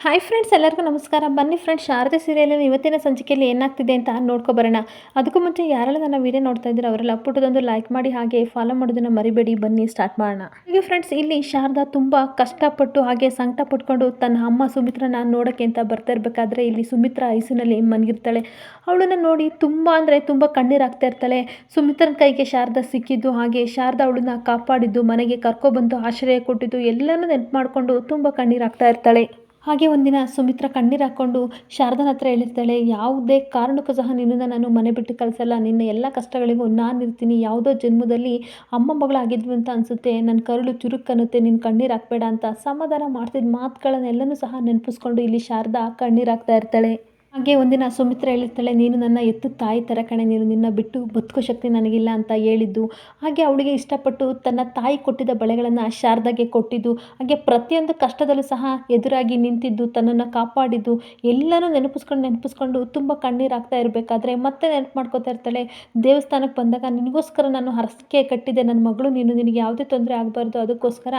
Hi friends, ಎಲ್ಲರಿಗೂ ನಮಸ್ಕಾರ. ಬನ್ನಿ ಫ್ರೆಂಡ್ಸ್, ಶಾರದೆ ಸೀರಿಯಲಿನ ಇವತ್ತಿನ ಸಂಚಿಕೆಯಲ್ಲಿ ಏನಾಗ್ತಿದೆ ಅಂತ ನೋಡ್ಕೊಬರೋಣ. ಅದಕ್ಕೂ ಮುಂಚೆ ಯಾರೆಲ್ಲ ನನ್ನ ವಿಡಿಯೋ ನೋಡ್ತಾ ಇದ್ದೀರಾ ಅವರೆಲ್ಲ ಪುಟ್ಟದೊಂದು ಲೈಕ್ ಮಾಡಿ, ಹಾಗೆ ಫಾಲೋ ಮಾಡೋದನ್ನು ಮರಿಬೇಡಿ. ಬನ್ನಿ ಸ್ಟಾರ್ಟ್ ಮಾಡೋಣ. ಈಗ ಫ್ರೆಂಡ್ಸ್, ಇಲ್ಲಿ ಶಾರದಾ ತುಂಬ ಕಷ್ಟಪಟ್ಟು ಹಾಗೆ ಸಂಕಟ ಪಟ್ಕೊಂಡು ತನ್ನ ಅಮ್ಮ ಸುಮಿತ್ರನ ನೋಡೋಕ್ಕೆ ಅಂತ ಬರ್ತಾ ಇರಬೇಕಾದ್ರೆ ಇಲ್ಲಿ ಸುಮಿತ್ರಾ ಐಸಿನಲ್ಲಿ ಮನಗಿರ್ತಾಳೆ. ಅವಳನ್ನು ನೋಡಿ ತುಂಬ ಅಂದರೆ ತುಂಬ ಕಣ್ಣೀರಾಗ್ತಾ ಇರ್ತಾಳೆ. ಸುಮಿತ್ರನ ಕೈಗೆ ಶಾರದಾ ಸಿಕ್ಕಿದ್ದು, ಹಾಗೆ ಶಾರದಾ ಅವಳನ್ನ ಕಾಪಾಡಿದ್ದು, ಮನೆಗೆ ಕರ್ಕೊಬಂದು ಆಶ್ರಯ ಕೊಟ್ಟಿದ್ದು ಎಲ್ಲನೂ ನೆನಪು ಮಾಡಿಕೊಂಡು ತುಂಬ ಕಣ್ಣೀರಾಗ್ತಾ ಇರ್ತಾಳೆ. ಹಾಗೆ ಒಂದಿನ ಸುಮಿತ್ರಾ ಕಣ್ಣೀರು ಹಾಕ್ಕೊಂಡು ಶಾರದನ ಹತ್ರ ಹೇಳಿರ್ತಾಳೆ, ಯಾವುದೇ ಕಾರಣಕ್ಕೂ ಸಹ ನಿನ್ನನ್ನು ನಾನು ಮನೆ ಬಿಟ್ಟು ಕಳಿಸಲ್ಲ, ನಿನ್ನ ಎಲ್ಲ ಕಷ್ಟಗಳಿಗೂ ನಾನು ಇರ್ತೀನಿ. ಯಾವುದೋ ಜನ್ಮದಲ್ಲಿ ಅಮ್ಮ ಮಗಳಾಗಿದ್ವಿ ಅಂತ ಅನಿಸುತ್ತೆ, ನನ್ನ ಕರುಳು ಚುರುಕನ್ನುತ್ತೆ, ನೀನು ಕಣ್ಣೀರು ಹಾಕ್ಬೇಡ ಅಂತ ಸಮಾಧಾನ ಮಾಡ್ತಿದ್ದ ಮಾತುಗಳನ್ನೆಲ್ಲನೂ ಸಹ ನೆನಪಿಸ್ಕೊಂಡು ಇಲ್ಲಿ ಶಾರದಾ ಕಣ್ಣೀರು ಹಾಕ್ತಾ ಇರ್ತಾಳೆ. ಹಾಗೆ ಒಂದಿನ ಸುಮಿತ್ರಾ ಹೇಳಿರ್ತಾಳೆ, ನೀನು ನನ್ನ ಎತ್ತು ತಾಯಿ ಥರ ಕಣೆ, ನೀನು ನಿನ್ನ ಬಿಟ್ಟು ಬದುಕೋ ಶಕ್ತಿ ನನಗಿಲ್ಲ ಅಂತ ಹೇಳಿದ್ದು. ಹಾಗೆ ಅವಳಿಗೆ ಇಷ್ಟಪಟ್ಟು ತನ್ನ ತಾಯಿ ಕೊಟ್ಟಿದ್ದ ಬಳೆಗಳನ್ನು ಶಾರದಾಗೆ ಕೊಟ್ಟಿದ್ದು, ಹಾಗೆ ಪ್ರತಿಯೊಂದು ಕಷ್ಟದಲ್ಲೂ ಸಹ ಎದುರಾಗಿ ನಿಂತಿದ್ದು, ತನ್ನನ್ನು ಕಾಪಾಡಿದ್ದು ಎಲ್ಲನೂ ನೆನಪಿಸ್ಕೊಂಡು ತುಂಬ ಕಣ್ಣೀರಾಗ್ತಾ ಇರಬೇಕಾದ್ರೆ ಮತ್ತೆ ನೆನಪು ಮಾಡ್ಕೋತಾ ಇರ್ತಾಳೆ. ದೇವಸ್ಥಾನಕ್ಕೆ ಬಂದಾಗ ನಿನಗೋಸ್ಕರ ನಾನು ಹರಕೆ ಕಟ್ಟಿದ್ದೆ, ನನ್ನ ಮಗಳು ನೀನು, ನಿನಗೆ ಯಾವುದೇ ತೊಂದರೆ ಆಗಬಾರ್ದು, ಅದಕ್ಕೋಸ್ಕರ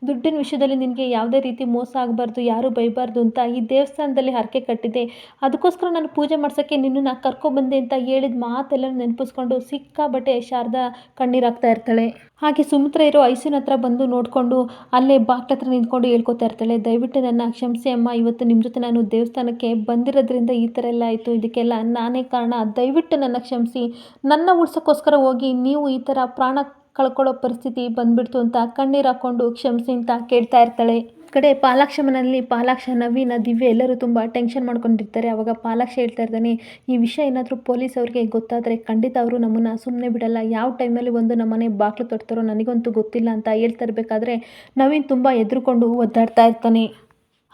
ದುಡ್ಡಿನ ವಿಷಯದಲ್ಲಿ ನಿನಗೆ ಯಾವುದೇ ರೀತಿ ಮೋಸ ಆಗಬಾರ್ದು, ಯಾರೂ ಬೈಬಾರ್ದು ಅಂತ ಈ ದೇವಸ್ಥಾನದಲ್ಲಿ ಹರಕೆ ಕಟ್ಟಿದ್ದೆ. ಅದಕ್ಕೋಸ್ಕರ ನಾನು ಪೂಜೆ ಮಾಡ್ಸೋಕ್ಕೆ ನಿನ್ನನ್ನು ಕರ್ಕೊಬಂದೆ ಅಂತ ಹೇಳಿದ ಮಾತೆಲ್ಲ ನೆನಪಿಸ್ಕೊಂಡು ಸಿಕ್ಕಾಬಟ್ಟೆ ಶಾರದಾ ಕಣ್ಣೀರಾಗ್ತಾ ಇರ್ತಾಳೆ. ಹಾಗೆ ಸುಮಿತ್ರಾ ಇರೋ ಐಸಿನ ಹತ್ರ ಬಂದು ನೋಡಿಕೊಂಡು ಅಲ್ಲೇ ಬಾಗ್ಲ ಹತ್ರ ನಿಂತ್ಕೊಂಡು ಹೇಳ್ಕೊತಾ ಇರ್ತಾಳೆ, ದಯವಿಟ್ಟು ನನ್ನ ಕ್ಷಮಿಸಿ ಅಮ್ಮ, ಇವತ್ತು ನಿಮ್ಮ ಜೊತೆ ನಾನು ದೇವಸ್ಥಾನಕ್ಕೆ ಬಂದಿರೋದ್ರಿಂದ ಈ ಥರ ಎಲ್ಲ ಆಯಿತು, ಇದಕ್ಕೆಲ್ಲ ನಾನೇ ಕಾರಣ, ದಯವಿಟ್ಟು ನನ್ನ ಕ್ಷಮಿಸಿ. ನನ್ನ ಉಳ್ಸೋಕ್ಕೋಸ್ಕರ ಹೋಗಿ ನೀವು ಈ ಥರ ಪ್ರಾಣ ಕಳ್ಕೊಳ್ಳೋ ಪರಿಸ್ಥಿತಿ ಬಂದ್ಬಿಡ್ತು ಅಂತ ಕಣ್ಣೀರು ಹಾಕ್ಕೊಂಡು ಕ್ಷಮಿಸಿ ಅಂತ ಕೇಳ್ತಾ ಇರ್ತಾಳೆ. ಕಡೆ ಪಾಲಾಕ್ಷ ಮನೆಯಲ್ಲಿ ಪಾಲಾಕ್ಷ, ನವೀನ, ದಿವ್ಯ ಎಲ್ಲರೂ ತುಂಬ ಟೆನ್ಷನ್ ಮಾಡ್ಕೊಂಡಿರ್ತಾರೆ. ಅವಾಗ ಪಾಲಾಕ್ಷ ಹೇಳ್ತಾ ಇರ್ತಾನೆ, ಈ ವಿಷಯ ಏನಾದರೂ ಪೊಲೀಸ್ ಅವ್ರಿಗೆ ಗೊತ್ತಾದರೆ ಖಂಡಿತ ಅವರು ನಮ್ಮನ್ನು ಸುಮ್ಮನೆ ಬಿಡಲ್ಲ, ಯಾವ ಟೈಮಲ್ಲಿ ಒಂದು ನಮ್ಮನೆ ಬಾಗಿಲು ತಟ್ತಾರೋ ನನಗಂತೂ ಗೊತ್ತಿಲ್ಲ ಅಂತ ಹೇಳ್ತಾ ಇರಬೇಕಾದ್ರೆ ನವೀನ್ ತುಂಬ ಹೆದರ್ಕೊಂಡು ಒದ್ದಾಡ್ತಾ ಇರ್ತಾನೆ.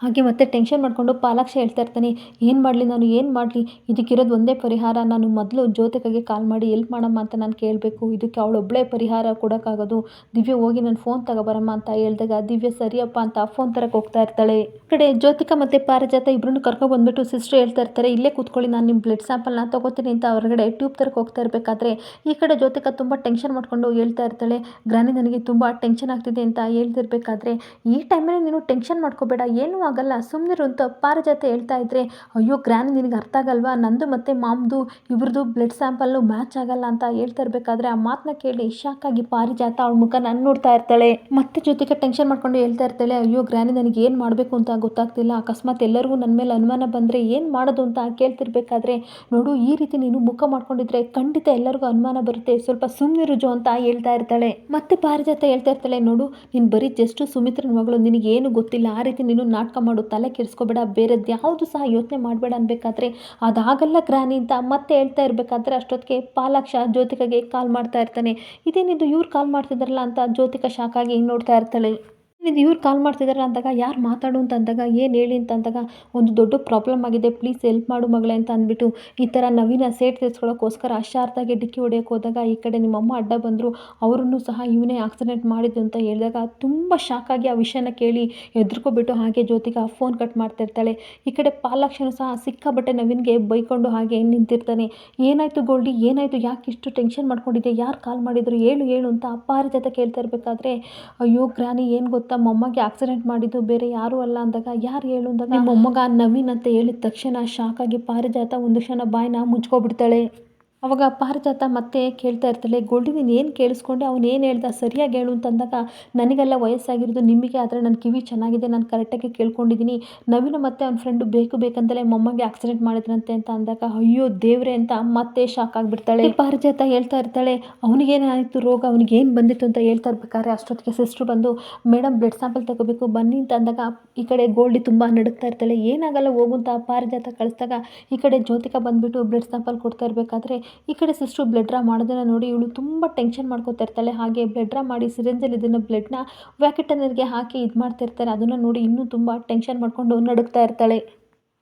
ಹಾಗೆ ಮತ್ತೆ ಟೆನ್ಷನ್ ಮಾಡಿಕೊಂಡು ಪಾಲಾಕ್ಷ ಹೇಳ್ತಾ ಇರ್ತಾನೆ, ಏನು ಮಾಡಲಿ, ನಾನು ಏನು ಮಾಡಲಿ, ಇದಕ್ಕಿರೋದು ಒಂದೇ ಪರಿಹಾರ, ನಾನು ಮೊದಲು ಜ್ಯೋತಿಕಾಗೆ ಕಾಲ್ ಮಾಡಿ ಎಲ್ಪ್ ಮಾಡಮ್ಮ ಅಂತ ನಾನು ಕೇಳಬೇಕು, ಇದಕ್ಕೆ ಅವಳೊಬ್ಬಳೇ ಪರಿಹಾರ ಕೊಡೋಕ್ಕಾಗೋದು, ದಿವ್ಯ ಹೋಗಿ ನನ್ನ ಫೋನ್ ತಗೊಬರಮ್ಮ ಅಂತ ಹೇಳಿದಾಗ ದಿವ್ಯ ಸರಿಯಪ್ಪ ಅಂತ ಫೋನ್ ತರಕ್ಕೆ ಹೋಗ್ತಾ ಇರ್ತಾಳೆ. ಈ ಕಡೆ ಜ್ಯೋತಿಕಾ ಮತ್ತು ಪಾರಿಜಾತ ಇಬ್ಬರನ್ನು ಕರ್ಕೊಬಂದ್ಬಿಟ್ಟು ಸಿಸ್ಟರ್ ಹೇಳ್ತಾ ಇರ್ತಾರೆ, ಇಲ್ಲೇ ಕೂತ್ಕೊಳ್ಳಿ, ನಾನು ನಿಮ್ಮ ಬ್ಲಡ್ ಸ್ಯಾಂಪಲ್ನ ತೊಗೋತೀನಿ ಅಂತ ಹೊರಗಡೆ ಟ್ಯೂಬ್ ತರಕ್ಕೆ ಹೋಗ್ತಾ ಇರಬೇಕಾದ್ರೆ ಈ ಕಡೆ ಜ್ಯೋತಿಕಾ ತುಂಬ ಟೆನ್ಷನ್ ಮಾಡ್ಕೊಂಡು ಹೇಳ್ತಾ ಇರ್ತಾಳೆ, ಗ್ರಾನಿ ನನಗೆ ತುಂಬ ಟೆನ್ಷನ್ ಆಗ್ತಿದೆ ಅಂತ ಹೇಳ್ತಿರ್ಬೇಕಾದ್ರೆ, ಈ ಟೈಮಲ್ಲಿ ನೀನು ಟೆನ್ಷನ್ ಮಾಡ್ಕೋಬೇಡ, ಏನೂ ಆಗಲ್ಲ, ಸುಮ್ಮನಿರು ಅಂತ ಪಾರಿಜಾತ ಹೇಳ್ತಾ ಇದ್ರೆ, ಅಯ್ಯೋ ಗ್ರಾನಿ ನಿನಗೆ ಅರ್ಥ ಆಗಲ್ವಾ, ನಂದು ಮತ್ತು ಮಾಮ್ದು ಇವ್ರದ್ದು ಬ್ಲಡ್ ಸ್ಯಾಂಪಲ್ಲು ಮ್ಯಾಚ್ ಆಗಲ್ಲ ಅಂತ ಹೇಳ್ತಾ ಇರಬೇಕಾದ್ರೆ ಆ ಮಾತನ್ನ ಕೇಳಿ ಶಾಕ್ ಆಗಿ ಪಾರಿಜಾತ ಅವಳ ಮುಖನ ನೋಡ್ತಾ ಇರ್ತಾಳೆ. ಮತ್ತೆ ಜೊತೆಗೆ ಟೆನ್ಷನ್ ಮಾಡ್ಕೊಂಡು ಹೇಳ್ತಾ ಇರ್ತಾಳೆ, ಅಯ್ಯೋ ಗ್ರಾನಿ ನನಗೆ ಏನು ಮಾಡಬೇಕು ಅಂತ ಗೊತ್ತಾಗ್ತಿಲ್ಲ, ಅಕಸ್ಮಾತ್ ಎಲ್ಲರಿಗೂ ನನ್ನ ಮೇಲೆ ಅನುಮಾನ ಬಂದರೆ ಏನು ಮಾಡೋದು ಅಂತ ಕೇಳ್ತಿರ್ಬೇಕಾದ್ರೆ, ನೋಡು ಈ ರೀತಿ ನೀನು ಮುಖ ಮಾಡ್ಕೊಂಡಿದ್ರೆ ಖಂಡಿತ ಎಲ್ಲರಿಗೂ ಅನುಮಾನ ಬರುತ್ತೆ, ಸ್ವಲ್ಪ ಸುಮ್ಮನಿರು ಜೋ ಅಂತ ಹೇಳ್ತಾ ಇರ್ತಾಳೆ. ಮತ್ತೆ ಪಾರಿಜಾತ ಹೇಳ್ತಾ ಇರ್ತಾಳೆ, ನೋಡು ನೀನು ಬರೀ ಜಸ್ಟ್ ಸುಮಿತ್ರನ ಮಗಳು, ನಿನಗೇನು ಗೊತ್ತಿಲ್ಲ, ಆ ರೀತಿ ನೀನು ನಾಟಕ ಮಾಡು, ತಲೆ ಕೆಡಿಸ್ಕೋಬೇಡ, ಬೇರೆದು ಯಾವುದು ಸಹ ಯೋಚನೆ ಮಾಡಬೇಡ ಅನ್ಬೇಕಾದ್ರೆ ಅದಾಗಲ್ಲ ಗ್ರಾನಿ ಅಂತ ಮತ್ತೆ ಹೇಳ್ತಾ ಇರಬೇಕಾದ್ರೆ ಅಷ್ಟೊತ್ತಿಗೆ ಪಾಲಾಕ್ಷ ಜ್ಯೋತಿಕಾಗೆ ಕಾಲ್ ಮಾಡ್ತಾ ಇರ್ತಾನೆ. ಇದೇನಿದು ಇವ್ರು ಕಾಲ್ ಮಾಡ್ತಿದ್ದಾರಲ್ಲ ಅಂತ ಜ್ಯೋತಿಕಾ ಶಾಕ್ ಆಗಿ ನೋಡ್ತಾ ಇರ್ತಾಳೆ. ಇದು ಇವ್ರು ಕಾಲ್ ಮಾಡ್ತಿದ್ದಾರೆ ಅಂದಾಗ ಯಾರು ಮಾತಾಡು ಅಂತ ಅಂದಾಗ ಏನು ಹೇಳಿ ಅಂತ ಅಂದಾಗ, ಒಂದು ದೊಡ್ಡ ಪ್ರಾಬ್ಲಮ್ ಆಗಿದೆ, ಪ್ಲೀಸ್ ಹೆಲ್ಪ್ ಮಾಡು ಮಗಳೇ ಅಂತ ಅಂದ್ಬಿಟ್ಟು ಈ ಥರ ನವೀನ ಸೇಟ್ ತೀರ್ಸ್ಕೊಳ್ಳೋಕ್ಕೋಸ್ಕರ ಶಾರದಾಗೆ ಡಿಕ್ಕಿ ಹೊಡೆಯೋಕೆ ಹೋದಾಗ ಈ ಕಡೆ ನಿಮ್ಮಮ್ಮ ಅಡ್ಡ ಬಂದರು, ಅವರನ್ನು ಸಹ ಇವನೇ ಆಕ್ಸಿಡೆಂಟ್ ಮಾಡಿದ್ದು ಅಂತ ಹೇಳಿದಾಗ ತುಂಬ ಶಾಕಾಗಿ ಆ ವಿಷಯನ ಕೇಳಿ ಹೆದರ್ಕೊಬಿಟ್ಟು ಹಾಗೆ ಜ್ಯೋತಿಕಾ ಫೋನ್ ಕಟ್ ಮಾಡ್ತಿರ್ತಾಳೆ. ಈ ಕಡೆ ಪಾಲಾಕ್ಷನು ಸಹ ಸಿಕ್ಕಾಬಟ್ಟೆ ನವೀನ್ಗೆ ಬೈಕೊಂಡು ಹಾಗೆ ನಿಂತಿರ್ತಾನೆ. ಏನಾಯಿತು ಗೋಲ್ಡಿ, ಏನಾಯಿತು, ಯಾಕೆ ಇಷ್ಟು ಟೆನ್ಷನ್ ಮಾಡ್ಕೊಂಡಿದ್ದೆ, ಯಾರು ಕಾಲ್ ಮಾಡಿದ್ರು, ಹೇಳು ಹೇಳು ಅಂತ ಪಾರಿಜಾತ ಕೇಳ್ತಾ ಇರಬೇಕಾದ್ರೆ, ಅಯ್ಯೋ ಗ್ರಾನಿ ಏನು ಗೊತ್ತಾ, ಮೊಮ್ಮಗೆ ಆಕ್ಸಿಡೆಂಟ್ ಮಾಡಿದ್ದು ಬೇರೆ ಯಾರೂ ಅಲ್ಲ ಅಂದಾಗ, ಯಾರು ಹೇಳು ಅಂದಾಗ, ನಿಮ್ಮ ಮೊಮ್ಮಗ ನವೀನ್ ಅಂತ ಹೇಳಿದ ತಕ್ಷಣ ಶಾಕ್ ಆಗಿ ಪಾರಿಜಾತ ಒಂದು ಕ್ಷಣ ಬಾಯಿನ ಮುಚ್ಕೊಬಿಡ್ತಾಳೆ. ಅವಾಗ ಪಾರಿಜಾತ ಮತ್ತೆ ಕೇಳ್ತಾ ಇರ್ತಾಳೆ, ಗೋಲ್ಡಿ ನೀನು ಏನು ಕೇಳಿಸ್ಕೊಂಡೆ, ಅವ್ನು ಏನು ಹೇಳ್ದ ಸರಿಯಾಗಿ ಹೇಳು ಅಂತಂದಾಗ, ನನಗೆಲ್ಲ ವಯಸ್ಸಾಗಿರೋದು ನಿಮಗೆ, ಆದರೆ ನನ್ನ ಕಿವಿ ಚೆನ್ನಾಗಿದೆ, ನಾನು ಕರೆಕ್ಟಾಗಿ ಕೇಳ್ಕೊಂಡಿದ್ದೀನಿ, ನವೀನ ಮತ್ತು ಅವ್ನ ಫ್ರೆಂಡು ಬೇಕಂತಲೇ ಮೊಮ್ಮಗೆ ಆಕ್ಸಿಡೆಂಟ್ ಮಾಡಿದ್ರಂತೆ ಅಂತ ಅಂದಾಗ, ಅಯ್ಯೋ ದೇವ್ರೆ ಅಂತ ಮತ್ತೆ ಶಾಕ್ ಆಗಿಬಿಡ್ತಾಳೆ. ಪಾರಿಜಾತ ಹೇಳ್ತಾ ಇರ್ತಾಳೆ, ಅವನಿಗೇನಾಯಿತು ರೋಗ, ಅವನಿಗೇನು ಬಂದಿತ್ತು ಅಂತ ಹೇಳ್ತಾ ಇರ್ಬೇಕಾದ್ರೆ ಅಷ್ಟೊತ್ತಿಗೆ ಸಿಸ್ಟ್ರು ಬಂದು, ಮೇಡಮ್ ಬ್ಲಡ್ ಸ್ಯಾಂಪಲ್ ತಗೋಬೇಕು ಬನ್ನಿ ಅಂತ ಅಂದಾಗ ಈ ಕಡೆ ಗೋಲ್ಡಿ ತುಂಬ ನಡುಗ್ತಾ ಇರ್ತಾಳೆ. ಏನಾಗಲ್ಲ ಹೋಗು ಅಂತ ಪಾರಿಜಾತ ಕಳಿಸಿದಾಗ ಈ ಕಡೆ ಜ್ಯೋತಿಕಾ ಬಂದುಬಿಟ್ಟು ಬ್ಲಡ್ ಸ್ಯಾಂಪಲ್ ಕೊಡ್ತಾ ಇರಬೇಕಾದ್ರೆ ಈ ಕಡೆ ಸಿಸ್ಟ್ರು ಬ್ಲಡ್ ಡ್ರಾ ಮಾಡೋದನ್ನು ನೋಡಿ ಇವಳು ತುಂಬ ಟೆನ್ಷನ್ ಮಾಡ್ಕೋತಾ ಇರ್ತಾಳೆ. ಹಾಗೆ ಬ್ಲಡ್ ಡ್ರಾ ಮಾಡಿ ಸಿರಿಂಜಲ್ಲಿ ಇದನ್ನು ಬ್ಲಡ್ನ ವ್ಯಾಕೆಟನರ್ಗೆ ಹಾಕಿ ಇದು ಮಾಡ್ತಿರ್ತಾರೆ. ಅದನ್ನು ನೋಡಿ ಇನ್ನೂ ತುಂಬ ಟೆನ್ಷನ್ ಮಾಡಿಕೊಂಡು ನಡುಗ್ತಾ ಇರ್ತಾಳೆ.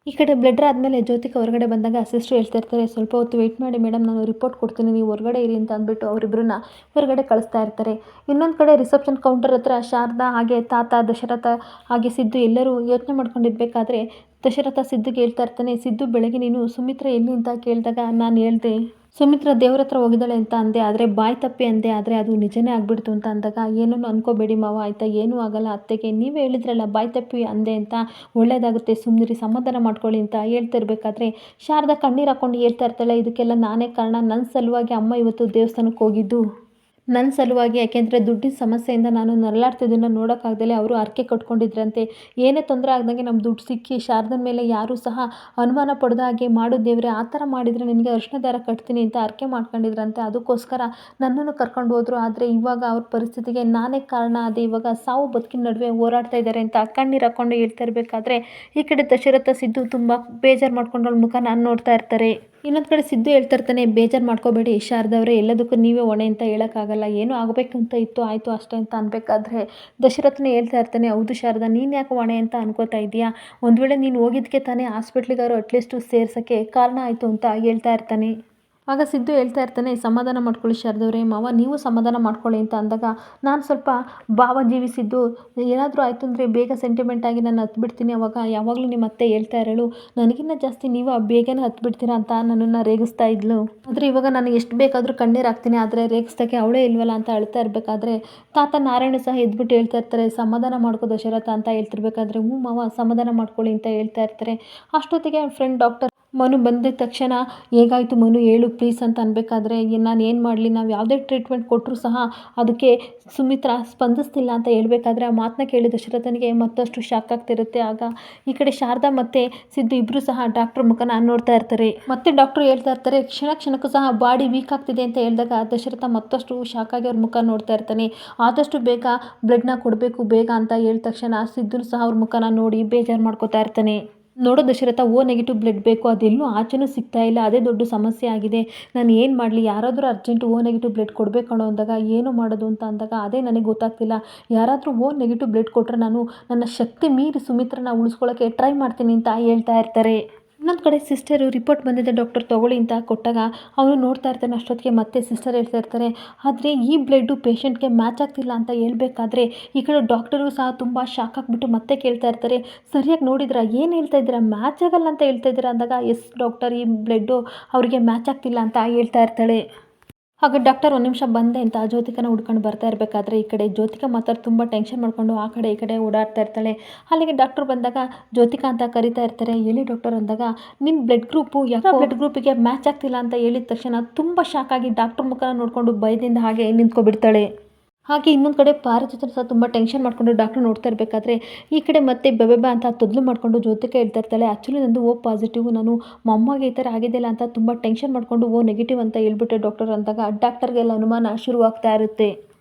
ಈ ಕಡೆ ಬ್ಲಡ್ ಡ್ರಾ ಆದಮೇಲೆ ಜ್ಯೋತಿಕಾ ಹೊರಗಡೆ ಬಂದಾಗ ಸಿಸ್ಟ್ರು ಹೇಳ್ತಾ ಇರ್ತಾರೆ, ಸ್ವಲ್ಪ ಹೊತ್ತು ವೆಯ್ಟ್ ಮಾಡಿ ಮೇಡಮ್, ನಾನು ರಿಪೋರ್ಟ್ ಕೊಡ್ತೀನಿ, ನೀವು ಹೊರಗಡೆ ಇರಿ ಅಂತ ಅಂದ್ಬಿಟ್ಟು ಅವರಿಬ್ಬರನ್ನ ಹೊರಗಡೆ ಕಳಿಸ್ತಾ ಇರ್ತಾರೆ. ಇನ್ನೊಂದು ಕಡೆ ರಿಸೆಪ್ಷನ್ ಕೌಂಟರ್ ಹತ್ರ ಶಾರದಾ ಹಾಗೆ ತಾತ ದಶರಥ ಹಾಗೆ ಸಿದ್ದು ಎಲ್ಲರೂ ಯೋಚನೆ ಮಾಡ್ಕೊಂಡಿರ್ಬೇಕಾದ್ರೆ ದಶರಥ ಸಿದ್ದುಗೆ ಹೇಳ್ತಾ ಇರ್ತಾನೆ, ಸಿದ್ದು ಬೆಳಗ್ಗೆ ನೀನು ಸುಮಿತ್ರಾ ಎಲ್ಲಿ ಅಂತ ಕೇಳಿದಾಗ ನಾನು ಹೇಳಿದೆ ಸುಮಿತ್ರ ದೇವ್ರ ಹತ್ರ ಹೋಗಿದ್ದಾಳೆ ಅಂತ ಅಂದೆ, ಆದರೆ ಬಾಯಿ ತಪ್ಪಿ ಅಂದೆ. ಆದರೆ ಅದು ನಿಜನೇ ಆಗ್ಬಿಡ್ತು ಅಂತ ಅಂದಾಗ, ಏನೂ ಅನ್ಕೋಬೇಡಿ ಮಾವ ಆಯಿತಾ, ಏನೂ ಆಗಲ್ಲ, ಅತ್ತೆಗೆ ನೀವೇ ಹೇಳಿದ್ರಲ್ಲ ಬಾಯಿ ತಪ್ಪಿ ಅಂದೆ ಅಂತ, ಒಳ್ಳೇದಾಗುತ್ತೆ ಸುಮ್ಮನಿರಿ, ಸಮಾಧಾನ ಮಾಡ್ಕೊಳ್ಳಿ ಅಂತ ಹೇಳ್ತಿರ್ಬೇಕಾದ್ರೆ ಶಾರದಾ ಕಣ್ಣೀರು ಹಾಕ್ಕೊಂಡು ಹೇಳ್ತಾ ಇರ್ತಾಳೆ, ಇದಕ್ಕೆಲ್ಲ ನಾನೇ ಕಾರಣ, ನನ್ನ ಸಲುವಾಗಿ ಅಮ್ಮ ಇವತ್ತು ದೇವಸ್ಥಾನಕ್ಕೆ ಹೋಗಿದ್ದು ನನ್ನ ಸಲುವಾಗಿ. ಯಾಕೆಂದರೆ ದುಡ್ಡಿನ ಸಮಸ್ಯೆಯಿಂದ ನಾನು ನರಳಾಡ್ತಿದ್ದನ್ನು ನೋಡೋಕ್ಕಾಗ್ದಲೇ ಅವರು ಹರಕೆ ಕಟ್ಕೊಂಡಿದ್ರಂತೆ. ಏನೇ ತೊಂದರೆ ಆಗ್ದಂಗೆ ನಮ್ಮ ದುಡ್ಡು ಸಿಕ್ಕಿ ಶಾರದನ ಮೇಲೆ ಯಾರೂ ಸಹ ಅನುಮಾನ ಪಡೆದ ಹಾಗೆ ಮಾಡು ದೇವ್ರೆ, ಆ ಥರ ಮಾಡಿದರೆ ನಿನಗೆ ಅರಿಶಿನ ದಾರ ಕಟ್ತೀನಿ ಅಂತ ಹರಕೆ ಮಾಡ್ಕೊಂಡಿದ್ರಂತೆ. ಅದಕ್ಕೋಸ್ಕರ ನನ್ನನ್ನು ಕರ್ಕೊಂಡು ಹೋದರು. ಆದರೆ ಇವಾಗ ಅವ್ರ ಪರಿಸ್ಥಿತಿಗೆ ನಾನೇ ಕಾರಣ ಆದೆ. ಇವಾಗ ಸಾವು ಬದುಕಿನ ನಡುವೆ ಹೋರಾಡ್ತಾ ಇದ್ದಾರೆ ಅಂತ ಕಣ್ಣೀರು ಹಾಕ್ಕೊಂಡು ಹೇಳ್ತಾ ಇರಬೇಕಾದ್ರೆ, ಈ ಕಡೆ ದಶರಥ ಸಿದ್ದು ತುಂಬ ಬೇಜಾರು ಮಾಡ್ಕೊಂಡು ಅವಳ ಮುಖ ನಾನು ನೋಡ್ತಾ ಇರ್ತಾರೆ. ಇನ್ನೊಂದು ಕಡೆ ಸಿದ್ದು ಹೇಳ್ತಾ ಇರ್ತಾನೆ, ಬೇಜಾರು ಮಾಡ್ಕೋಬೇಡಿ ಶಾರದವ್ರೆ, ಎಲ್ಲದಕ್ಕೂ ನೀವೇ ಹೊಣೆ ಅಂತ ಹೇಳೋಕ್ಕಾಗಲ್ಲ, ಏನೋ ಆಗಬೇಕು ಅಂತ ಇತ್ತು ಆಯಿತು ಅಷ್ಟೇ ಅಂತ ಅನ್ಬೇಕಾದ್ರೆ ದಶರಥನೇ ಹೇಳ್ತಾ ಇರ್ತಾನೆ, ಹೌದು ಶಾರದಾ, ನೀನು ಯಾಕೆ ಹೊಣೆ ಅಂತ ಅನ್ಕೋತಾ ಇದೆಯಾ, ಒಂದು ವೇಳೆ ನೀನು ಹೋಗಿದ್ದಕ್ಕೆ ತಾನೇ ಹಾಸ್ಪಿಟ್ಲಿಗಾದ್ರು ಅಟ್ಲೀಸ್ಟು ಸೇರ್ಸೋಕ್ಕೆ ಕಾರಣ ಆಯಿತು ಅಂತ ಹೇಳ್ತಾ ಇರ್ತಾನೆ. ಆಗ ಸಿದ್ದು ಹೇಳ್ತಾ ಇರ್ತಾನೆ, ಸಮಾಧಾನ ಮಾಡ್ಕೊಳ್ಳಿ ಶಾರದವ್ರೆ, ಮಾವ ನೀವು ಸಮಾಧಾನ ಮಾಡ್ಕೊಳ್ಳಿ ಅಂತ ಅಂದಾಗ, ನಾನು ಸ್ವಲ್ಪ ಭಾವ ಜೀವಿಸಿದ್ದು, ಏನಾದರೂ ಆಯಿತು ಅಂದರೆ ಬೇಗ ಸೆಂಟಿಮೆಂಟ್ ಆಗಿ ನಾನು ಹತ್ಬಿಡ್ತೀನಿ. ಅವಾಗ ಯಾವಾಗಲೂ ನಿಮ್ಮ ಅತ್ತೆ ಹೇಳ್ತಾ ಇರೋಳು, ನನಗಿನ್ನ ಜಾಸ್ತಿ ನೀವು ಬೇಗನೆ ಹತ್ಬಿಡ್ತೀರಾ ಅಂತ ನನ್ನನ್ನು ರೇಗಿಸ್ತಾ ಇದ್ಲು. ಆದರೆ ಇವಾಗ ನಾನು ಎಷ್ಟು ಬೇಕಾದರೂ ಕಣ್ಣೀರು ಹಾಕ್ತೀನಿ, ಆದರೆ ರೇಗಿಸ್ದಕ್ಕೆ ಅವಳೇ ಇಲ್ವಲ್ಲ ಅಂತ ಅಳ್ತಾ ಇರಬೇಕಾದ್ರೆ ತಾತ ನಾರಾಯಣ ಸಹ ಎದ್ಬಿಟ್ಟು ಹೇಳ್ತಾ ಇರ್ತಾರೆ, ಸಮಾಧಾನ ಮಾಡ್ಕೋ ದಶರಥ ಅಂತ ಹೇಳ್ತಿರ್ಬೇಕಾದ್ರೆ, ಹ್ಞೂ ಮಾವ ಸಮಾಧಾನ ಮಾಡ್ಕೊಳ್ಳಿ ಅಂತ ಹೇಳ್ತಾ ಇರ್ತಾರೆ. ಅಷ್ಟೊತ್ತಿಗೆ ಫ್ರೆಂಡ್ ಡಾಕ್ಟರ್ ಮನು ಬಂದಿದ್ದ ತಕ್ಷಣ, ಹೇಗಾಯಿತು ಮನು ಹೇಳು ಪ್ಲೀಸ್ ಅಂತ ಅನ್ಬೇಕಾದ್ರೆ, ನಾನು ಏನು ಮಾಡಲಿ, ನಾವು ಯಾವುದೇ ಟ್ರೀಟ್ಮೆಂಟ್ ಕೊಟ್ಟರು ಸಹ ಅದಕ್ಕೆ ಸುಮಿತ್ರ ಸ್ಪಂದಿಸ್ತಿಲ್ಲ ಅಂತ ಹೇಳ್ಬೇಕಾದ್ರೆ, ಆ ಮಾತನ್ನ ಕೇಳಿ ದಶರಥನಿಗೆ ಮತ್ತಷ್ಟು ಶಾಕ್ ಆಗ್ತಿರುತ್ತೆ. ಆಗ ಈ ಕಡೆ ಶಾರದಾ ಮತ್ತು ಸಿದ್ದು ಇಬ್ಬರು ಸಹ ಡಾಕ್ಟ್ರ್ ಮುಖನ ನೋಡ್ತಾ ಇರ್ತಾರೆ. ಮತ್ತೆ ಡಾಕ್ಟ್ರು ಹೇಳ್ತಾ ಇರ್ತಾರೆ, ಕ್ಷಣಕ್ಕೂ ಸಹ ಬಾಡಿ ವೀಕ್ ಆಗ್ತಿದೆ ಅಂತ ಹೇಳಿದಾಗ ದಶರಥ ಮತ್ತಷ್ಟು ಶಾಕ್ ಆಗಿ ಅವ್ರ ಮುಖ ನೋಡ್ತಾ ಇರ್ತಾನೆ. ಆದಷ್ಟು ಬೇಗ ಬ್ಲಡ್ನ ಕೊಡಬೇಕು ಬೇಗ ಅಂತ ಹೇಳಿದ ತಕ್ಷಣ ಸಿದ್ದು ಸಹ ಅವ್ರ ಮುಖನ ನೋಡಿ ಬೇಜಾರು ಮಾಡ್ಕೋತಾ ಇರ್ತಾನೆ. ನೋಡೋ ದಶರಥ, ಓ ನೆಗೆಟಿವ್ ಬ್ಲಡ್ ಬೇಕು, ಅದೆಲ್ಲೂ ಆಚೆನೂ ಸಿಗ್ತಾ ಇಲ್ಲ, ಅದೇ ದೊಡ್ಡ ಸಮಸ್ಯೆ ಆಗಿದೆ, ನಾನು ಏನು ಮಾಡಲಿ, ಯಾರಾದರೂ ಅರ್ಜೆಂಟು ಓ ನೆಗೆಟಿವ್ ಬ್ಲಡ್ ಕೊಡಬೇಕಣೋ ಅಂದಾಗ ಏನು ಮಾಡೋದು ಅಂತ ಅಂದಾಗ, ಅದೇ ನನಗೆ ಗೊತ್ತಾಗ್ತಿಲ್ಲ, ಯಾರಾದರೂ ಓ ನೆಗೆಟಿವ್ ಬ್ಲಡ್ ಕೊಟ್ಟರೆ ನಾನು ನನ್ನ ಶಕ್ತಿ ಮೀರಿ ಸುಮಿತ್ರನ ಉಳಿಸ್ಕೊಳ್ಳೋಕ್ಕೆ ಟ್ರೈ ಮಾಡ್ತೀನಿ ಅಂತ ಹೇಳ್ತಾ ಇರ್ತಾರೆ. ಇನ್ನೊಂದು ಕಡೆ ಸಿಸ್ಟರು ರಿಪೋರ್ಟ್ ಬಂದಿದೆ ಡಾಕ್ಟರ್ ತೊಗೊಳ್ಳಿ ಅಂತ ಕೊಟ್ಟಾಗ ಅವನು ನೋಡ್ತಾ ಇರ್ತಾನೆ. ಅಷ್ಟೊತ್ತಿಗೆ ಮತ್ತೆ ಸಿಸ್ಟರ್ ಹೇಳ್ತಾ ಇರ್ತಾರೆ, ಆದರೆ ಈ ಬ್ಲಡ್ಡು ಪೇಷಂಟ್ಗೆ ಮ್ಯಾಚ್ ಆಗ್ತಿಲ್ಲ ಅಂತ ಹೇಳ್ಬೇಕಾದ್ರೆ ಈ ಕಡೆ ಡಾಕ್ಟರು ಸಹ ತುಂಬ ಶಾಕ್ ಆಗಿಬಿಟ್ಟು ಮತ್ತೆ ಕೇಳ್ತಾ ಇರ್ತಾರೆ, ಸರಿಯಾಗಿ ನೋಡಿದ್ರಾ, ಏನು ಹೇಳ್ತಾ ಇದ್ದೀರಾ, ಮ್ಯಾಚ್ ಆಗಲ್ಲ ಅಂತ ಹೇಳ್ತಾ ಇದ್ದೀರಾ ಅಂದಾಗ, ಎಸ್ ಡಾಕ್ಟರ್, ಈ ಬ್ಲಡ್ಡು ಅವರಿಗೆ ಮ್ಯಾಚ್ ಆಗ್ತಿಲ್ಲ ಅಂತ ಹೇಳ್ತಾ ಇರ್ತಾಳೆ. ಆಗ ಡಾಕ್ಟರ್ ಒಂದು ನಿಮಿಷ ಬಂದೆ ಅಂತ ಜ್ಯೋತಿಕನ ಹುಡ್ಕೊಂಡು ಬರ್ತಾ ಇರಬೇಕಾದ್ರೆ, ಈ ಕಡೆ ಜ್ಯೋತಿಕಾ ಮಾತ್ರ ತುಂಬ ಟೆನ್ಷನ್ ಮಾಡ್ಕೊಂಡು ಆ ಕಡೆ ಈ ಕಡೆ ಓಡಾಡ್ತಾ ಇರ್ತಾಳೆ. ಅಲ್ಲಿಗೆ ಡಾಕ್ಟರ್ ಬಂದಾಗ ಜ್ಯೋತಿಕಾ ಅಂತ ಕರಿತಾ ಇರ್ತಾರೆ. ಹೇಳಿ ಡಾಕ್ಟರ್ ಅಂದಾಗ, ನಿಮ್ಮ ಬ್ಲಡ್ ಗ್ರೂಪು ಯಾಕೋ ಬ್ಲಡ್ ಗ್ರೂಪಿಗೆ ಮ್ಯಾಚ್ ಆಗ್ತಿಲ್ಲ ಅಂತ ಹೇಳಿದ ತಕ್ಷಣ ತುಂಬ ಶಾಕ್ ಆಗಿ ಡಾಕ್ಟರ್ ಮುಖನ ನೋಡಿಕೊಂಡು ಭಯದಿಂದ ಹಾಗೆ ನಿಂತ್ಕೊಬಿಡ್ತಾಳೆ. ಹಾಗೆ ಇನ್ನೊಂದು ಕಡೆ ಪಾರಿಜಾತ ಸಹ ತುಂಬ ಟೆನ್ಷನ್ ಮಾಡಿಕೊಂಡು ಡಾಕ್ಟರ್ ನೋಡ್ತಾ ಇರಬೇಕಾದ್ರೆ, ಈ ಕಡೆ ಮತ್ತೆ ಬೆಬೆಬ ಅಂತ ತೊದಲು ಮಾಡಿಕೊಂಡು ಜ್ಯೋತಿಕಾ ಹೇಳ್ತಾ ಇರ್ತಾಳೆ, ಆ್ಯಕ್ಚುಲಿ ನಂದು ಓ ಪಾಸಿಟಿವ್, ನಾನು ಮೊಮ್ಮಗೆ ಈ ಥರ ಆಗಿದೆಯಲ್ಲ ಅಂತ ತುಂಬ ಟೆನ್ಷನ್ ಮಾಡಿಕೊಂಡು ಓ ನೆಗೆಟಿವ್ ಅಂತ ಹೇಳ್ಬಿಟ್ಟೆ ಡಾಕ್ಟರ್ ಅಂದಾಗ, ಡಾಕ್ಟರ್ಗೆಲ್ಲ ಅನುಮಾನ ಶುರುವಾಗ್ತಾ ಇರುತ್ತೆ.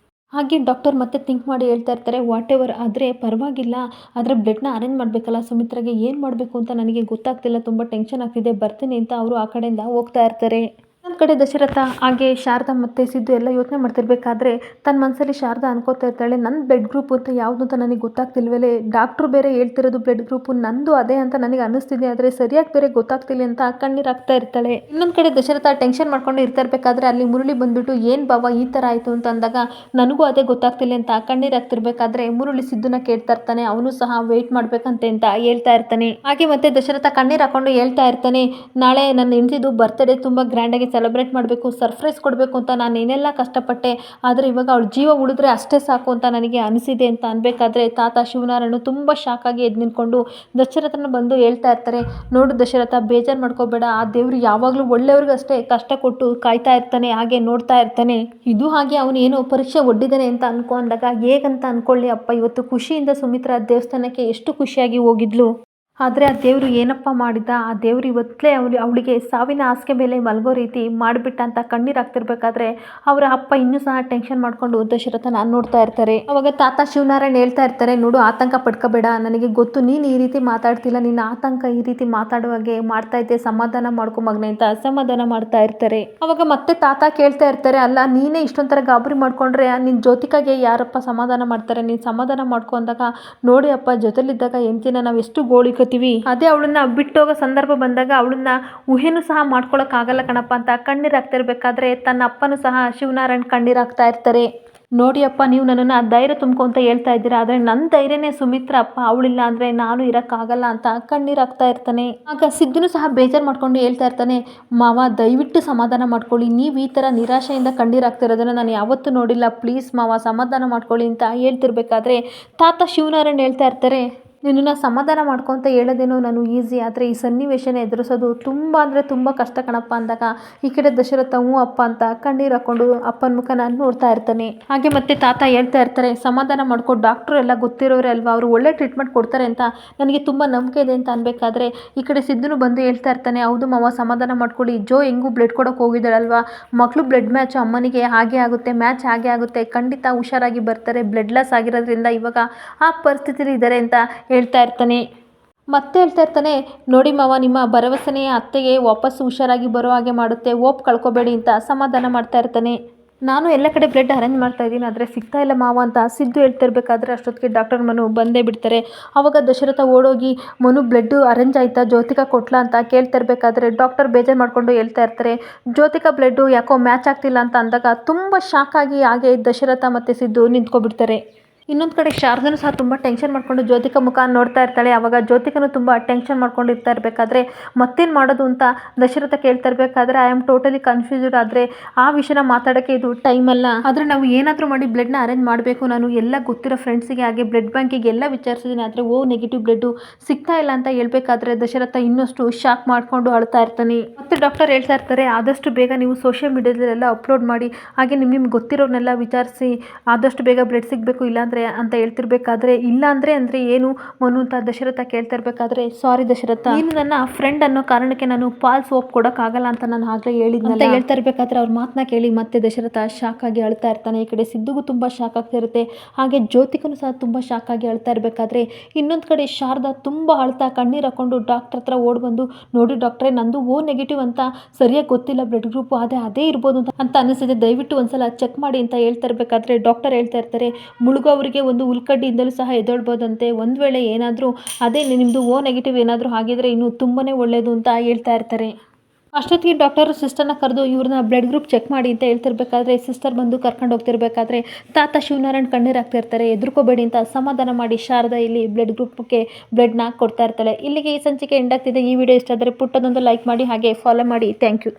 ಹಾಗೆ ಡಾಕ್ಟರ್ ಮತ್ತೆ ಥಿಂಕ್ ಮಾಡಿ ಹೇಳ್ತಾ ಇರ್ತಾರೆ, ವಾಟ್ ಎವರ್ ಆದರೆ ಪರವಾಗಿಲ್ಲ, ಆದರೆ ಬ್ಲಡ್ನ ಅರೇಂಜ್ ಮಾಡಬೇಕಲ್ಲ ಸುಮಿತ್ರಾಗೆ, ಏನು ಮಾಡಬೇಕು ಅಂತ ನನಗೆ ಗೊತ್ತಾಗ್ತಿಲ್ಲ, ತುಂಬ ಟೆನ್ಷನ್ ಆಗ್ತಿದೆ, ಬರ್ತೀನಿ ಅಂತ ಅವರು ಆ ಕಡೆಯಿಂದ ಹೋಗ್ತಾ ಇರ್ತಾರೆ. ಒಂದು ಕಡೆ ದಶರಥ ಹಾಗೆ ಶಾರದಾ ಮತ್ತು ಸಿದ್ದು ಎಲ್ಲ ಯೋಚನೆ ಮಾಡ್ತಿರ್ಬೇಕಾದ್ರೆ, ತನ್ನ ಮನಸ್ಸಲ್ಲಿ ಶಾರದಾ ಅನ್ಕೋತಾ ಇರ್ತಾಳೆ, ನನ್ನ ಬ್ಲಡ್ ಗ್ರೂಪ್ ಅಂತ ಯಾವುದು ಅಂತ ನನಗೆ ಗೊತ್ತಾಗ್ತಿಲ್ವೇ, ಡಾಕ್ಟ್ರು ಬೇರೆ ಹೇಳ್ತಿರೋದು ಬ್ಲಡ್ ಗ್ರೂಪು ನಂದು ಅದೇ ಅಂತ ನನಗೆ ಅನ್ನಿಸ್ತಿದೆ, ಆದರೆ ಸರಿಯಾಗಿ ಬೇರೆ ಗೊತ್ತಾಗ್ತಿಲ್ಲ ಅಂತ ಕಣ್ಣೀರು ಹಾಕ್ತಾ ಇರ್ತಾಳೆ. ಇನ್ನೊಂದು ಕಡೆ ದಶರಥ ಟೆನ್ಷನ್ ಮಾಡ್ಕೊಂಡು ಇರ್ತಾ ಇರಬೇಕಾದ್ರೆ ಅಲ್ಲಿ ಮುರಳಿ ಬಂದ್ಬಿಟ್ಟು, ಏನು ಬಾವ ಈ ಥರ ಆಯಿತು ಅಂತ ಅಂದಾಗ, ನನಗೂ ಅದೇ ಗೊತ್ತಾಗ್ತಿಲ್ಲ ಅಂತ ಕಣ್ಣೀರು ಹಾಕ್ತಿರ್ಬೇಕಾದ್ರೆ ಮುರಳಿ ಸಿದ್ದುನ ಕೇಳ್ತಾ ಇರ್ತಾನೆ, ಅವನು ಸಹ ವೆಯ್ಟ್ ಮಾಡ್ಬೇಕಂತೆ ಅಂತ ಹೇಳ್ತಾ ಇರ್ತಾನೆ. ಹಾಗೆ ಮತ್ತೆ ದಶರಥ ಕಣ್ಣೀರು ಹಾಕೊಂಡು ಹೇಳ್ತಾ ಇರ್ತಾನೆ, ನಾಳೆ ನನ್ನ ಹೆಂಡತಿದು ಬರ್ತ್ಡೇ ತುಂಬ ಗ್ರ್ಯಾಂಡಾಗಿ ಸೆಲೆಬ್ರೇಟ್ ಮಾಡಬೇಕು, ಸರ್ಪ್ರೈಸ್ ಕೊಡಬೇಕು ಅಂತ ನಾನು ಏನೆಲ್ಲ ಕಷ್ಟಪಟ್ಟೆ, ಆದರೆ ಇವಾಗ ಅವಳ ಜೀವ ಉಳಿದ್ರೆ ಅಷ್ಟೇ ಸಾಕು ಅಂತ ನನಗೆ ಅನಿಸಿದೆ ಅಂತ ಅನ್ಬೇಕಾದ್ರೆ ತಾತ ಶಿವನಾರಾಯಣ ತುಂಬ ಶಾಕ್ ಆಗಿ ಎದ್ದು ನಿಂತ್ಕೊಂಡು ದಶರಥನ ಬಂದು ಹೇಳ್ತಾ ಇರ್ತಾರೆ, ನೋಡು ದಶರಥ, ಬೇಜಾರು ಮಾಡ್ಕೋಬೇಡ, ಆ ದೇವ್ರು ಯಾವಾಗಲೂ ಒಳ್ಳೆಯವ್ರಿಗಷ್ಟೇ ಕಷ್ಟ ಕೊಟ್ಟು ಕಾಯ್ತಾ ಇರ್ತಾನೆ, ಹಾಗೆ ನೋಡ್ತಾ ಇರ್ತಾನೆ. ಇದು ಹಾಗೆ ಅವನು ಏನೋ ಪರೀಕ್ಷೆ ಒಡ್ಡಿದ್ದಾನೆ ಅಂತ ಅನ್ಕೊಂಡಾಗ, ಹೇಗಂತ ಅನ್ಕೊಳ್ಳಿ ಅಪ್ಪ, ಇವತ್ತು ಖುಷಿಯಿಂದ ಸುಮಿತ್ರಾ ದೇವಸ್ಥಾನಕ್ಕೆ ಎಷ್ಟು ಖುಷಿಯಾಗಿ ಹೋಗಿದ್ಲು, ಆದರೆ ಆ ದೇವರು ಏನಪ್ಪ ಮಾಡಿದ, ಆ ದೇವ್ರು ಇವತ್ತಲೇ ಅವಳಿಗೆ ಸಾವಿನ ಹಾಸಿಗೆ ಮೇಲೆ ಮಲಗೋ ರೀತಿ ಮಾಡಿಬಿಟ್ಟ ಅಂತ ಕಣ್ಣೀರು ಹಾಕ್ತಿರ್ಬೇಕಾದ್ರೆ ಅವರ ಅಪ್ಪ ಇನ್ನೂ ಸಹ ಟೆನ್ಷನ್ ಮಾಡಿಕೊಂಡು ದಶರಥನ ನೋಡ್ತಾ ಇರ್ತಾರೆ. ಅವಾಗ ತಾತ ಶಿವನಾರಾಯಣ ಹೇಳ್ತಾ ಇರ್ತಾರೆ, ನೋಡು ಆತಂಕ ಪಡ್ಕೋಬೇಡ, ನನಗೆ ಗೊತ್ತು ನೀನು ಈ ರೀತಿ ಮಾತಾಡ್ತಿಲ್ಲ, ನಿನ್ನ ಆತಂಕ ಈ ರೀತಿ ಮಾತಾಡುವಾಗೆ ಮಾಡ್ತಾ ಇದ್ದೆ, ಸಮಾಧಾನ ಮಾಡ್ಕೊ ಮಗನೆ ಅಂತ ಸಮಾಧಾನ ಮಾಡ್ತಾ ಇರ್ತಾರೆ. ಅವಾಗ ಮತ್ತೆ ತಾತ ಕೇಳ್ತಾ ಇರ್ತಾರೆ, ಅಲ್ಲ ನೀನೇ ಇಷ್ಟೊಂಥರ ಗಾಬರಿ ಮಾಡ್ಕೊಂಡ್ರೆ ನಿನ್ನ ಜ್ಯೋತಿಕಾಗೆ ಯಾರಪ್ಪ ಸಮಾಧಾನ ಮಾಡ್ತಾರೆ, ನೀನು ಸಮಾಧಾನ ಮಾಡ್ಕೊ ಅಂದಾಗ, ನೋಡಿ ಅಪ್ಪ, ಜೊತೆಲಿದ್ದಾಗ ಹೆಂಡ್ತಿನ ನಾವು ಎಷ್ಟು ಗೋಳಿ ಅದೇ ಅವಳನ್ನ ಬಿಟ್ಟೋಗೋ ಸಂದರ್ಭ ಬಂದಾಗ ಅವಳನ್ನ ಊಹೆನೂ ಸಹ ಮಾಡ್ಕೊಳಕ್ ಆಗಲ್ಲ ಕಣಪ್ಪ ಅಂತ ಕಣ್ಣೀರು ಹಾಕ್ತಿರ್ಬೇಕಾದ್ರೆ ತನ್ನ ಅಪ್ಪನೂ ಸಹ ಶಿವನಾರಾಯಣ್ ಕಣ್ಣೀರು ಹಾಕ್ತಾ ಇರ್ತಾರೆ. ನೋಡಿ ಅಪ್ಪ, ನೀವು ನನ್ನನ್ನು ಧೈರ್ಯ ತುಂಬ್ಕೊ ಅಂತ ಹೇಳ್ತಾ ಇದ್ದೀರಾ, ಆದರೆ ನನ್ನ ಧೈರ್ಯನೇ ಸುಮಿತ್ರ ಅಪ್ಪ, ಅವಳಿಲ್ಲ ಅಂದರೆ ನಾನು ಇರೋಕ್ಕಾಗಲ್ಲ ಅಂತ ಕಣ್ಣೀರು ಹಾಕ್ತಾ ಇರ್ತಾನೆ. ಆಗ ಸಿದ್ದುನು ಸಹ ಬೇಜಾರು ಮಾಡ್ಕೊಂಡು ಹೇಳ್ತಾ ಇರ್ತಾನೆ, ಮಾವ ದಯವಿಟ್ಟು ಸಮಾಧಾನ ಮಾಡ್ಕೊಳ್ಳಿ, ನೀವು ಈ ಥರ ನಿರಾಶೆಯಿಂದ ಕಣ್ಣೀರು ಹಾಕ್ತಿರೋದನ್ನು ನಾನು ಯಾವತ್ತೂ ನೋಡಿಲ್ಲ, ಪ್ಲೀಸ್ ಮಾವ ಸಮಾಧಾನ ಮಾಡ್ಕೊಳ್ಳಿ ಅಂತ ಹೇಳ್ತಿರ್ಬೇಕಾದ್ರೆ ತಾತ ಶಿವನಾರಾಯಣ್ ಹೇಳ್ತಾ ಇರ್ತಾರೆ, ನಿನ್ನನ್ನು ಸಮಾಧಾನ ಮಾಡ್ಕೊತ ಹೇಳೋದೇನೋ ನಾನು ಈಸಿ, ಆದರೆ ಈ ಸನ್ನಿವೇಶನ ಎದುರಿಸೋದು ತುಂಬ ಅಂದರೆ ತುಂಬ ಕಷ್ಟ ಕಣಪ್ಪ ಅಂದಾಗ ಈ ಕಡೆ ದಶರಥ ಹ್ಞೂ ಅಪ್ಪ ಅಂತ ಕಣ್ಣೀರು ಹಾಕ್ಕೊಂಡು ಅಪ್ಪನ ಮುಖನ ನೋಡ್ತಾ ಇರ್ತಾನೆ. ಹಾಗೆ ಮತ್ತೆ ತಾತ ಹೇಳ್ತಾ ಇರ್ತಾರೆ, ಸಮಾಧಾನ ಮಾಡ್ಕೊ, ಡಾಕ್ಟ್ರು ಎಲ್ಲ ಗೊತ್ತಿರೋರೇ ಅಲ್ವಾ, ಅವರು ಒಳ್ಳೆ ಟ್ರೀಟ್ಮೆಂಟ್ ಕೊಡ್ತಾರೆ ಅಂತ ನನಗೆ ತುಂಬ ನಂಬಿಕೆ ಇದೆ ಅಂತ ಅನ್ಬೇಕಾದ್ರೆ ಈ ಕಡೆ ಸಿದ್ದುನು ಬಂದು ಹೇಳ್ತಾ ಇರ್ತಾನೆ, ಹೌದು ಮಾವ ಸಮಾಧಾನ ಮಾಡ್ಕೊಳ್ಳಿ, ಜೋ ಹೆಂಗೂ ಬ್ಲಡ್ ಕೊಡೋಕೆ ಹೋಗಿದ್ದಾಳಲ್ವಾ, ಮಕ್ಕಳು ಬ್ಲಡ್ ಮ್ಯಾಚ್ ಅಮ್ಮನಿಗೆ ಹಾಗೆ ಆಗುತ್ತೆ, ಮ್ಯಾಚ್ ಹಾಗೆ ಆಗುತ್ತೆ, ಖಂಡಿತ ಹುಷಾರಾಗಿ ಬರ್ತಾರೆ, ಬ್ಲಡ್ ಲಾಸ್ ಆಗಿರೋದ್ರಿಂದ ಇವಾಗ ಆ ಪರಿಸ್ಥಿತಿಲಿ ಇದ್ದಾರೆ ಅಂತ ಹೇಳ್ತಾ ಇರ್ತಾನೆ. ಮತ್ತೆ ಹೇಳ್ತಾ ಇರ್ತಾನೆ, ನೋಡಿ ಮಾವ, ನಿಮ್ಮ ಭರವಸೆನೇ ಅತ್ತೆಗೆ ವಾಪಸ್ಸು ಹುಷಾರಾಗಿ ಬರೋ ಹಾಗೆ ಮಾಡುತ್ತೆ, ಓಪ್ ಕಳ್ಕೊಬೇಡಿ ಅಂತ ಸಮಾಧಾನ ಮಾಡ್ತಾ ಇರ್ತಾನೆ. ನಾನು ಎಲ್ಲ ಕಡೆ ಬ್ಲಡ್ ಅರೇಂಜ್ ಮಾಡ್ತಾ ಇದ್ದೀನಿ, ಆದರೆ ಸಿಗ್ತಾ ಇಲ್ಲ ಮಾವ ಅಂತ ಸಿದ್ದು ಹೇಳ್ತಿರ್ಬೇಕಾದ್ರೆ ಅಷ್ಟೊತ್ತಿಗೆ ಡಾಕ್ಟರ್ ಮನು ಬಂದೇ ಬಿಡ್ತಾರೆ. ಆವಾಗ ದಶರಥ ಓಡೋಗಿ, ಮನು ಬ್ಲಡ್ ಅರೇಂಜ್ ಆಯಿತಾ, ಜ್ಯೋತಿಕಾ ಕೊಟ್ಲಾ ಅಂತ ಕೇಳ್ತಿರ್ಬೇಕಾದ್ರೆ ಡಾಕ್ಟರ್ ಬೇಜಾರು ಮಾಡ್ಕೊಂಡು ಹೇಳ್ತಾ ಇರ್ತಾರೆ, ಜ್ಯೋತಿಕಾ ಬ್ಲಡ್ಡು ಯಾಕೋ ಮ್ಯಾಚ್ ಆಗ್ತಿಲ್ಲ ಅಂತ ಅಂದಾಗ ತುಂಬ ಶಾಕ್ ಆಗಿ ಹಾಗೆ ದಶರಥ ಮತ್ತು ಸಿದ್ದು ನಿಂತ್ಕೊಬಿಡ್ತಾರೆ. ಇನ್ನೊಂದು ಕಡೆ ಶಾರದನು ಸಹ ತುಂಬ ಟೆನ್ಷನ್ ಮಾಡ್ಕೊಂಡು ಜ್ಯೋತಿಕಾ ಮುಖ ನೋಡ್ತಾ ಇರ್ತಾಳೆ. ಆವಾಗ ಜ್ಯೋತಿಕನು ತುಂಬ ಟೆನ್ಷನ್ ಮಾಡ್ಕೊಂಡು ಇರಬೇಕಾದ್ರೆ ಮತ್ತೇನು ಮಾಡೋದು ಅಂತ ದಶರಥ ಕೇಳ್ತಾ ಇರಬೇಕಾದ್ರೆ ಐ ಆಮ್ ಟೋಟಲಿ ಕನ್ಫ್ಯೂಸ್ಡ್, ಆದರೆ ಆ ವಿಷಯನ ಮಾತಾಡೋಕ್ಕೆ ಇದು ಟೈಮ್ ಅಲ್ಲ, ಆದರೆ ನಾವು ಏನಾದರೂ ಮಾಡಿ ಬ್ಲಡ್ನ ಅರೇಂಜ್ ಮಾಡಬೇಕು, ನಾನು ಎಲ್ಲ ಗೊತ್ತಿರೋ ಫ್ರೆಂಡ್ಸಿಗೆ ಹಾಗೆ ಬ್ಲಡ್ ಬ್ಯಾಂಕಿಗೆ ಎಲ್ಲ ವಿಚಾರಿಸಿದ್ದೀನಿ, ಆದರೆ ಓ ನೆಗೆಟಿವ್ ಬ್ಲಡ್ಡು ಸಿಗ್ತಾ ಇಲ್ಲ ಅಂತ ಹೇಳ್ಬೇಕಾದ್ರೆ ದಶರಥ ಇನ್ನಷ್ಟು ಶಾಕ್ ಮಾಡಿಕೊಂಡು ಅಳ್ತಾ ಇರ್ತಾನೆ. ಮತ್ತು ಡಾಕ್ಟರ್ ಹೇಳ್ತಾ ಇರ್ತಾರೆ, ಆದಷ್ಟು ಬೇಗ ನೀವು ಸೋಷಿಯಲ್ ಮೀಡಿಯಾದಲ್ಲೆಲ್ಲ ಅಪ್ಲೋಡ್ ಮಾಡಿ, ಹಾಗೆ ನಿಮ್ಗೆ ಗೊತ್ತಿರೋರ್ನೆಲ್ಲ ವಿಚಾರಿಸಿ ಆದಷ್ಟು ಬೇಗ ಬ್ಲಡ್ ಸಿಗಬೇಕು, ಇಲ್ಲಾಂದರೆ ಅಂತ ಹೇಳ್ತಿರ್ಬೇಕಾದ್ರೆ ಇಲ್ಲ ಅಂದರೆ ಏನು ಮನು ಅಂತ ದಶರಥ ಕೇಳ್ತಾ ಇರಬೇಕಾದ್ರೆ, ಸಾರಿ ದಶರಥ, ನೀನು ನನ್ನ ಫ್ರೆಂಡ್ ಅನ್ನೋ ಕಾರಣಕ್ಕೆ ನಾನು ಪಾಲ್ ಸೋಪ್ ಕೊಡೋಕ್ಕಾಗಲ್ಲ ಅಂತ ನಾನು ಆಗಲೇ ಹೇಳಿದ್ನಲ್ಲ ಅಂತ ಹೇಳ್ತಾ ಇರಬೇಕಾದ್ರೆ ಅವ್ರ ಮಾತನ್ನ ಕೇಳಿ ಮತ್ತೆ ದಶರಥ ಶಾಕ್ ಆಗಿ ಅಳ್ತಾ ಇರ್ತಾನೆ. ಈ ಕಡೆ ಸಿದ್ದುಗೂ ತುಂಬ ಶಾಕ್ ಆಗ್ತಿರುತ್ತೆ, ಹಾಗೆ ಜ್ಯೋತಿಕನು ಸಹ ತುಂಬ ಶಾಕ್ ಆಗಿ ಅಳ್ತಾ ಇರಬೇಕಾದ್ರೆ ಇನ್ನೊಂದು ಕಡೆ ಶಾರದಾ ತುಂಬ ಅಳ್ತಾ ಕಣ್ಣೀರು ಹಾಕೊಂಡು ಡಾಕ್ಟರ್ ಹತ್ರ ಓಡ್ ಬಂದು, ನೋಡಿ ಡಾಕ್ಟ್ರೇ, ನಂದು ಓ ನೆಗೆಟಿವ್ ಅಂತ ಸರಿಯಾಗಿ ಗೊತ್ತಿಲ್ಲ ಬ್ಲಡ್ ಗ್ರೂಪ್, ಅದೇ ಇರ್ಬೋದು ಅಂತ ಅನಿಸಿದೆ, ದಯವಿಟ್ಟು ಒಂದ್ಸಲ ಚೆಕ್ ಮಾಡಿ ಅಂತ ಹೇಳ್ತಾ ಇರಬೇಕಾದ್ರೆ ಡಾಕ್ಟರ್ ಹೇಳ್ತಾ ಇರ್ತಾರೆ, ಮುಳುಗು ಅವರಿಗೆ ಒಂದು ಉಲ್ಕಡ್ಡಿಯಿಂದಲೂ ಸಹ ಎದ್ದೇಳ್ಬೋದಂತೆ, ಒಂದು ವೇಳೆ ಏನಾದರೂ ಅದೇ ನಿಮ್ಮದು ಓ ನೆಗೆಟಿವ್ ಏನಾದರೂ ಆಗಿದ್ರೆ ಇನ್ನೂ ತುಂಬಾ ಒಳ್ಳೆಯದು ಅಂತ ಹೇಳ್ತಾ ಇರ್ತಾರೆ. ಅಷ್ಟೊತ್ತಿಗೆ ಡಾಕ್ಟರ್ ಸಿಸ್ಟರ್ನ ಕರೆದು ಇವ್ರನ್ನ ಬ್ಲಡ್ ಗ್ರೂಪ್ ಚೆಕ್ ಮಾಡಿ ಅಂತ ಹೇಳ್ತಿರ್ಬೇಕಾದ್ರೆ ಸಿಸ್ಟರ್ ಬಂದು ಕರ್ಕೊಂಡು ಹೋಗ್ತಿರ್ಬೇಕಾದ್ರೆ ತಾತ ಶಿವನಾರಾಯಣ್ ಕಣ್ಣೀರು ಹಾಕ್ತಿರ್ತಾರೆ. ಎದುರ್ಕೋಬೇಡಿ ಅಂತ ಸಮಾಧಾನ ಮಾಡಿ ಶಾರದಾ ಇಲ್ಲಿ ಬ್ಲಡ್ ಗ್ರೂಪ್ಗೆ ಬ್ಲಡ್ನ ಕೊಡ್ತಾ ಇರ್ತಾಳೆ. ಇಲ್ಲಿಗೆ ಈ ಸಂಚಿಕೆ ಎಂಡ್ ಆಗ್ತಿದೆ. ಈ ವಿಡಿಯೋ ಇಷ್ಟ ಆದರೆ ಪುಟ್ಟದೊಂದು ಲೈಕ್ ಮಾಡಿ, ಹಾಗೆ ಫಾಲೋ ಮಾಡಿ. Thank you.